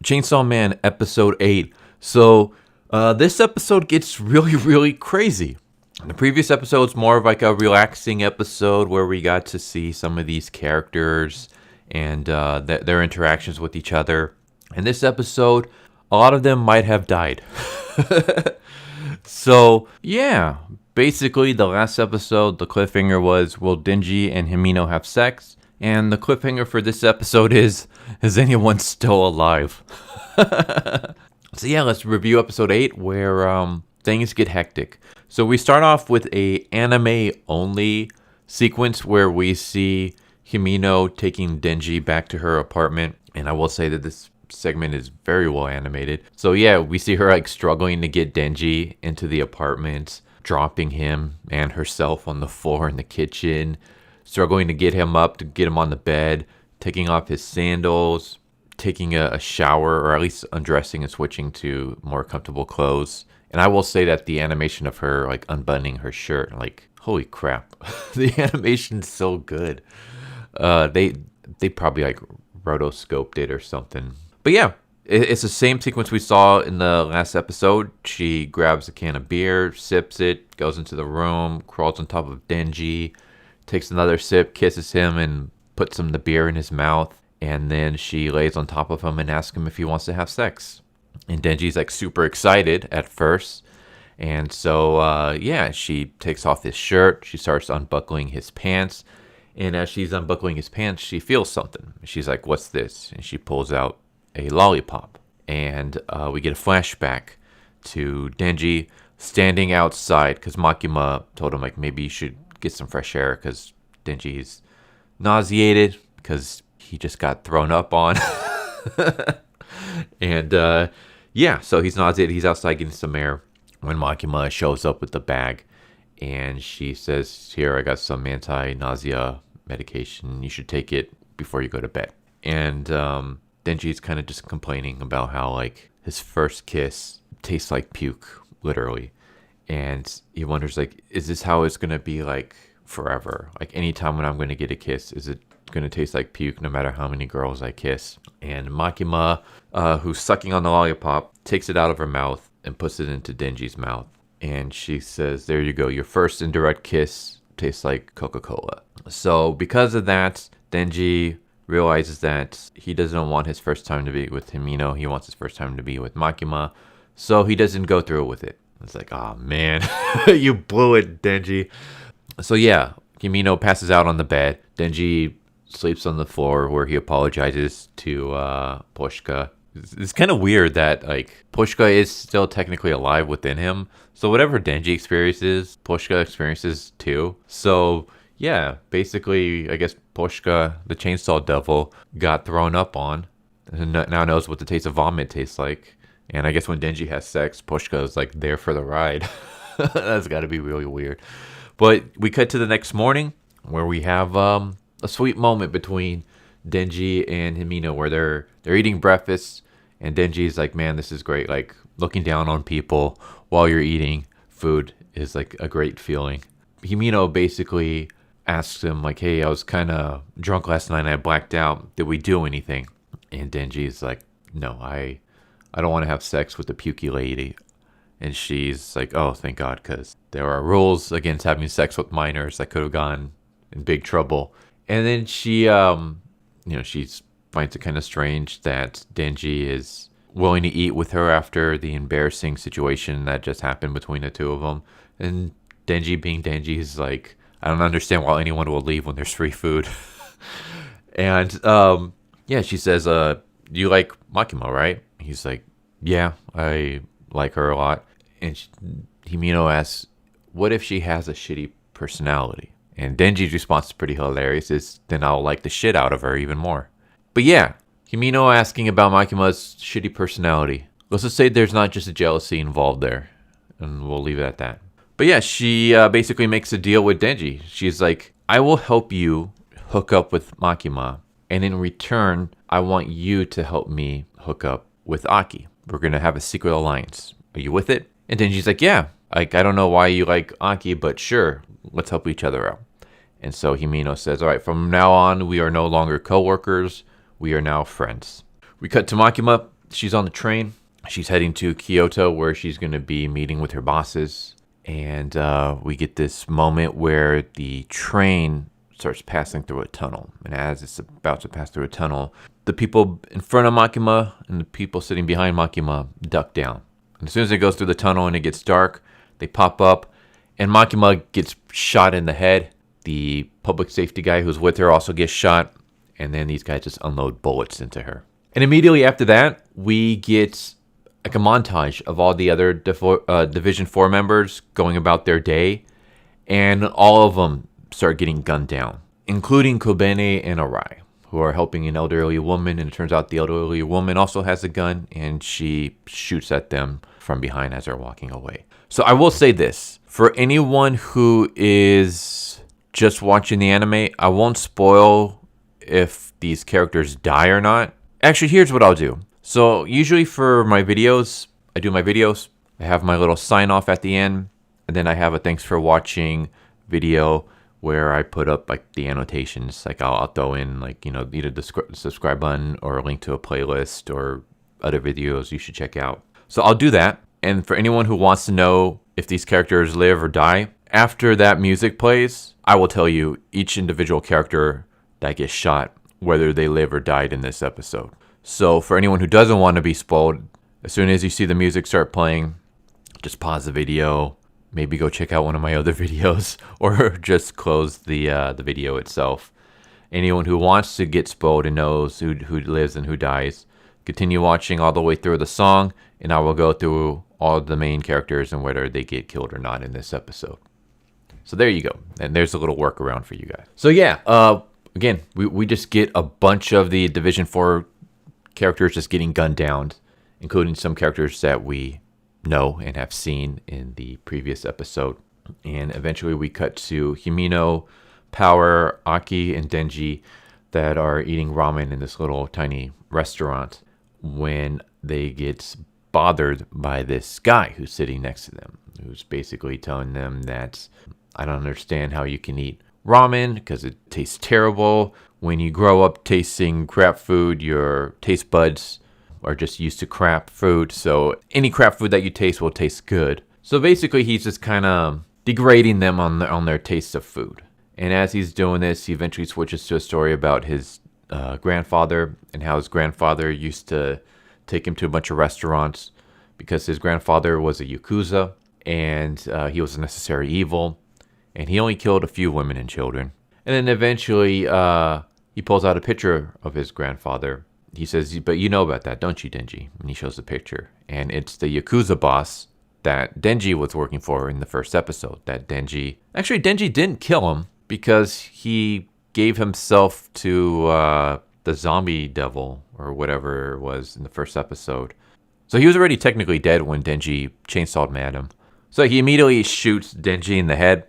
Chainsaw Man episode 8. So this episode gets really, really crazy. The previous episode's more of like a relaxing episode where we got to see some of these characters and their interactions with each other. In this episode, a lot of them might have died. So, yeah, basically the last episode, the cliffhanger was, will Denji and Himeno have sex? And the cliffhanger for this episode is anyone still alive? So yeah, let's review episode 8 where things get hectic. So we start off with a anime only sequence where we see Himeno taking Denji back to her apartment. And I will say that this segment is very well animated. So yeah, we see her like struggling to get Denji into the apartment, dropping him and herself on the floor in the kitchen, struggling to get him up, to get him on the bed, taking off his sandals, taking a shower, or at least undressing and switching to more comfortable clothes. And I will say that the animation of her like unbuttoning her shirt, like holy crap, the animation's so good. They probably like rotoscoped it or something. But yeah, it's the same sequence we saw in the last episode. She grabs a can of beer, sips it, goes into the room, crawls on top of Denji, takes another sip, kisses him, and puts some of the beer in his mouth. And then she lays on top of him and asks him if he wants to have sex. And Denji's like super excited at first. And so, yeah, she takes off his shirt. She starts unbuckling his pants. And as she's unbuckling his pants, she feels something. She's like, what's this? And she pulls out a lollipop. And we get a flashback to Denji standing outside because Makima told him, like, maybe you should get some fresh air because Denji's nauseated because he just got thrown up on. And yeah, so he's nauseated. He's outside getting some air when Makima shows up with the bag. And she says, here, I got some anti-nausea medication. You should take it before you go to bed. And Denji's kind of just complaining about how, like, his first kiss tastes like puke, literally. And he wonders, like, is this how it's going to be, like, forever? Like, anytime when I'm going to get a kiss, is it going to taste like puke no matter how many girls I kiss? And Makima, who's sucking on the lollipop, takes it out of her mouth and puts it into Denji's mouth. And she says, there you go, your first indirect kiss tastes like Coca-Cola. So because of that, Denji realizes that he doesn't want his first time to be with Himeno. He wants his first time to be with Makima. So he doesn't go through with it. It's like, oh man, you blew it, Denji. So yeah, Himeno passes out on the bed. Denji sleeps on the floor where he apologizes to Poshka. It's kind of weird that, like, Poshka is still technically alive within him. So whatever Denji experiences, Poshka experiences too. So yeah, basically, I guess Poshka, the chainsaw devil, got thrown up on and now knows what the taste of vomit tastes like. And I guess when Denji has sex, Poshka is like there for the ride. That's got to be really weird. But we cut to the next morning where we have a sweet moment between Denji and Himeno where they're eating breakfast, and Denji's like, man, this is great. Like, looking down on people while you're eating food is like a great feeling. Himeno basically asks him, like, hey, I was kind of drunk last night and I blacked out. Did we do anything? And Denji's like, no, I don't want to have sex with the pukey lady. And she's like, oh, thank God, because there are rules against having sex with minors that could have gone in big trouble. And then she, she finds it kind of strange that Denji is willing to eat with her after the embarrassing situation that just happened between the two of them. And Denji, being Denji, is like, I don't understand why anyone will leave when there's free food. And yeah, she says, you like Makima, right? He's like, yeah, I like her a lot. And Himeno asks, what if she has a shitty personality? And Denji's response is pretty hilarious. Is then I'll like the shit out of her even more. But yeah, Himeno asking about Makima's shitty personality. Let's just say there's not just a jealousy involved there. And we'll leave it at that. But yeah, she basically makes a deal with Denji. She's like, I will help you hook up with Makima. And in return, I want you to help me hook up with Aki. We're going to have a secret alliance. Are you with it? And Denji's like, yeah. Like, I don't know why you like Aki, but sure, let's help each other out. And so Himeno says, all right, from now on, we are no longer co-workers. We are now friends. We cut to Makima she's on the train. She's heading to Kyoto, where she's going to be meeting with her bosses. And we get this moment where the train starts passing through a tunnel. And as it's about to pass through a tunnel, the people in front of Makima and the people sitting behind Makima duck down. And as soon as it goes through the tunnel and it gets dark, they pop up, and Makima gets shot in the head. The public safety guy who's with her also gets shot, and then these guys just unload bullets into her. And immediately after that, we get like a montage of all the other Division 4 members going about their day, and all of them start getting gunned down, including Kobene and Arai, who are helping an elderly woman, and it turns out the elderly woman also has a gun, and she shoots at them from behind as they're walking away. So I will say this, for anyone who is just watching the anime, I won't spoil if these characters die or not. Actually, here's what I'll do. So usually for my videos, I have my little sign off at the end, and then I have a thanks for watching video where I put up like the annotations. Like I'll throw in like, either the subscribe button or a link to a playlist or other videos you should check out. So I'll do that. And for anyone who wants to know if these characters live or die, after that music plays, I will tell you each individual character that gets shot, whether they live or died in this episode. So for anyone who doesn't want to be spoiled, as soon as you see the music start playing, just pause the video, maybe go check out one of my other videos, or just close the video itself. Anyone who wants to get spoiled and knows who lives and who dies, continue watching all the way through the song, and I will go through all the main characters and whether they get killed or not in this episode. So there you go. And there's a little workaround for you guys. So yeah, again, we just get a bunch of the Division 4 characters just getting gunned down, including some characters that we know and have seen in the previous episode. And eventually we cut to Himeno, Power, Aki, and Denji that are eating ramen in this little tiny restaurant when they get bothered by this guy who's sitting next to them, who's basically telling them that I don't understand how you can eat ramen because it tastes terrible. When you grow up tasting crap food, your taste buds are just used to crap food. So any crap food that you taste will taste good. So basically, he's just kind of degrading them on their taste of food. And as he's doing this, he eventually switches to a story about his grandfather and how his grandfather used to take him to a bunch of restaurants because his grandfather was a Yakuza and he was a necessary evil. And he only killed a few women and children. And then eventually, he pulls out a picture of his grandfather. He says, but you know about that, don't you, Denji? And he shows the picture. And it's the Yakuza boss that Denji was working for in the first episode. Denji didn't kill him because he gave himself to the zombie devil or whatever it was in the first episode. So he was already technically dead when Denji chainsawed at him. So he immediately shoots Denji in the head.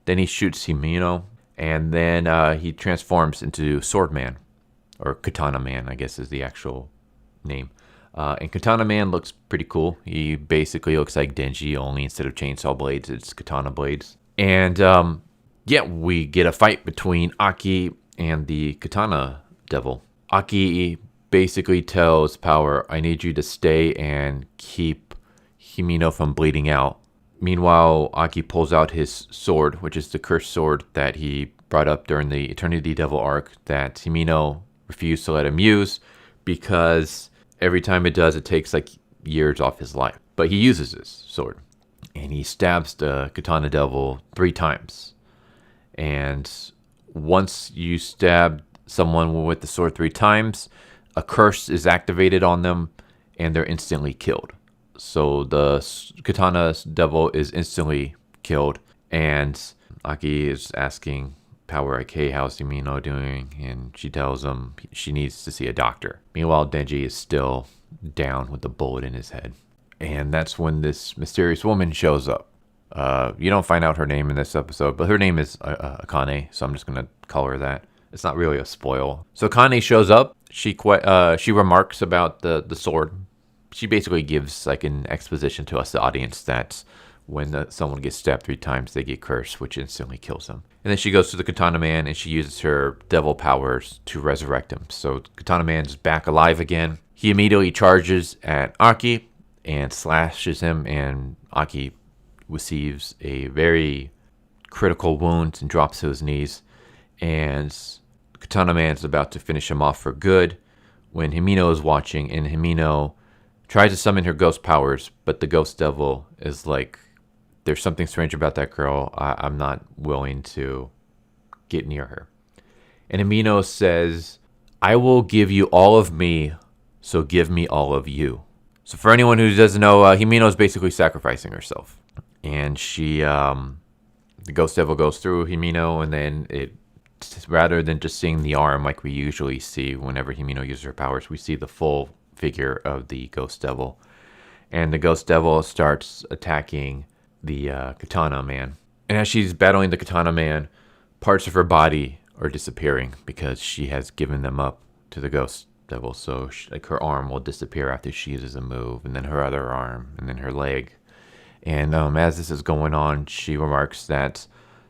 Then he shoots Himeno, and then he transforms into Sword Man, or Katana Man, I guess is the actual name. And Katana Man looks pretty cool. He basically looks like Denji, only instead of chainsaw blades, it's katana blades. And we get a fight between Aki and the Katana Devil. Aki basically tells Power, I need you to stay and keep Himeno from bleeding out. Meanwhile, Aki pulls out his sword, which is the cursed sword that he brought up during the Eternity Devil arc that Himeno refused to let him use because every time it does, it takes like years off his life. But he uses this sword and he stabs the Katana Devil 3 times. And once you stab someone with the sword 3 times, a curse is activated on them and they're instantly killed. So the Katana Devil is instantly killed, and Aki is asking Power, like, hey, how's Himeno doing? And she tells him she needs to see a doctor. Meanwhile, Denji is still down with a bullet in his head. And that's when this mysterious woman shows up. You don't find out her name in this episode, but her name is Akane, so I'm just going to call her that. It's not really a spoil. So Akane shows up. She remarks about the sword. She basically gives like an exposition to us, the audience, that when someone gets stabbed 3 times, they get cursed, which instantly kills them. And then she goes to the Katana Man and she uses her devil powers to resurrect him. So Katana Man's back alive again. He immediately charges at Aki and slashes him, and Aki receives a very critical wound and drops to his knees. And Katana Man's about to finish him off for good when Himeno is watching, and Himeno tries to summon her ghost powers, but the ghost devil is like, there's something strange about that girl. I'm not willing to get near her. And Himeno says, I will give you all of me, so give me all of you. So for anyone who doesn't know, Himeno is basically sacrificing herself. And she, the ghost devil goes through Himeno, and then rather than just seeing the arm like we usually see whenever Himeno uses her powers, we see the full figure of the ghost devil. And the ghost devil starts attacking the Katana Man. And as she's battling the Katana Man, parts of her body are disappearing because she has given them up to the ghost devil. So her arm will disappear after she uses a move, and then her other arm, and then her leg. And as this is going on, she remarks that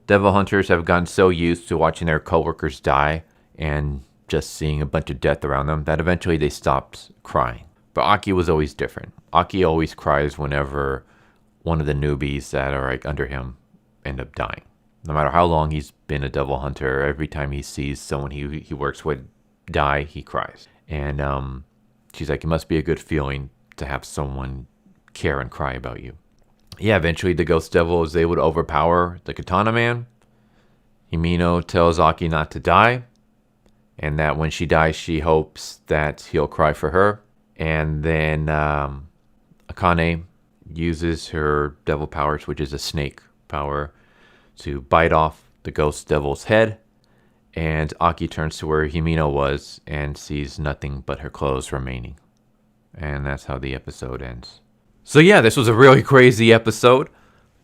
devil hunters have gotten so used to watching their coworkers die and just seeing a bunch of death around them that eventually they stopped crying. But Aki was always different. Aki always cries whenever one of the newbies that are like under him end up dying. No matter how long he's been a devil hunter, every time he sees someone he works with die, he cries. And she's like, it must be a good feeling to have someone care and cry about you. Yeah, eventually the ghost devil is able to overpower the Katana Man. Himeno tells Aki not to die, and that when she dies, she hopes that he'll cry for her. And then Akane uses her devil powers, which is a snake power, to bite off the ghost devil's head. And Aki turns to where Himeno was and sees nothing but her clothes remaining. And that's how the episode ends. So yeah, this was a really crazy episode.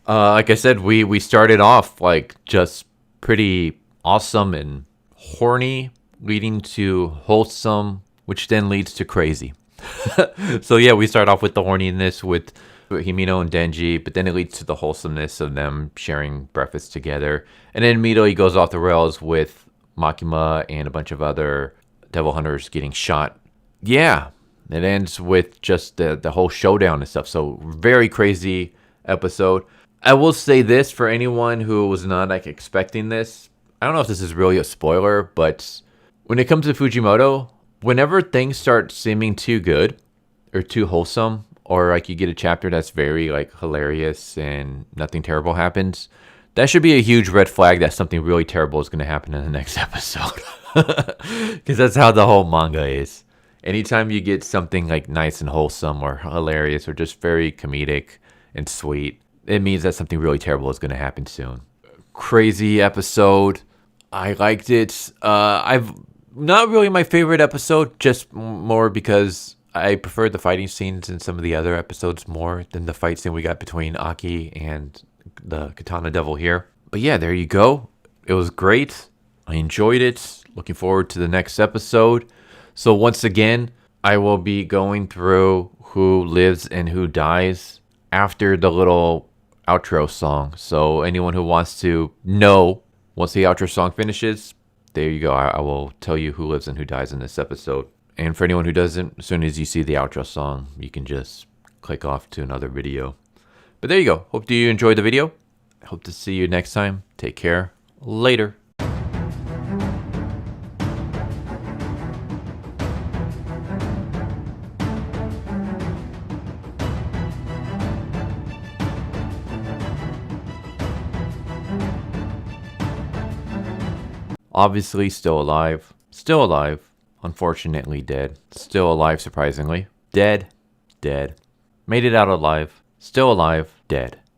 Like I said, we started off like just pretty awesome and horny, leading to wholesome, which then leads to crazy. So yeah, we start off with the horniness with Himeno and Denji, but then it leads to the wholesomeness of them sharing breakfast together. And then immediately goes off the rails with Makima and a bunch of other devil hunters getting shot. Yeah, it ends with just the whole showdown and stuff. So very crazy episode. I will say this for anyone who was not like expecting this. I don't know if this is really a spoiler, but when it comes to Fujimoto, whenever things start seeming too good or too wholesome, or like you get a chapter that's very like hilarious and nothing terrible happens, that should be a huge red flag that something really terrible is going to happen in the next episode. Because that's how the whole manga is. Anytime you get something like nice and wholesome or hilarious or just very comedic and sweet, it means that something really terrible is going to happen soon. Crazy episode. I liked it. I've not really my favorite episode, just more because I prefer the fighting scenes in some of the other episodes more than the fight scene we got between Aki and the Katana Devil here. But yeah, there you go. It was great. I enjoyed it. Looking forward to the next episode. So once again, I will be going through who lives and who dies after the little outro song. So anyone who wants to know once the outro song finishes, there you go. I will tell you who lives and who dies in this episode. And for anyone who doesn't, as soon as you see the outro song, you can just click off to another video. But there you go. Hope you enjoyed the video. I hope to see you next time. Take care. Later. Obviously still alive. Still alive. Unfortunately dead. Still alive, surprisingly. Dead. Dead. Made it out alive. Still alive. Dead.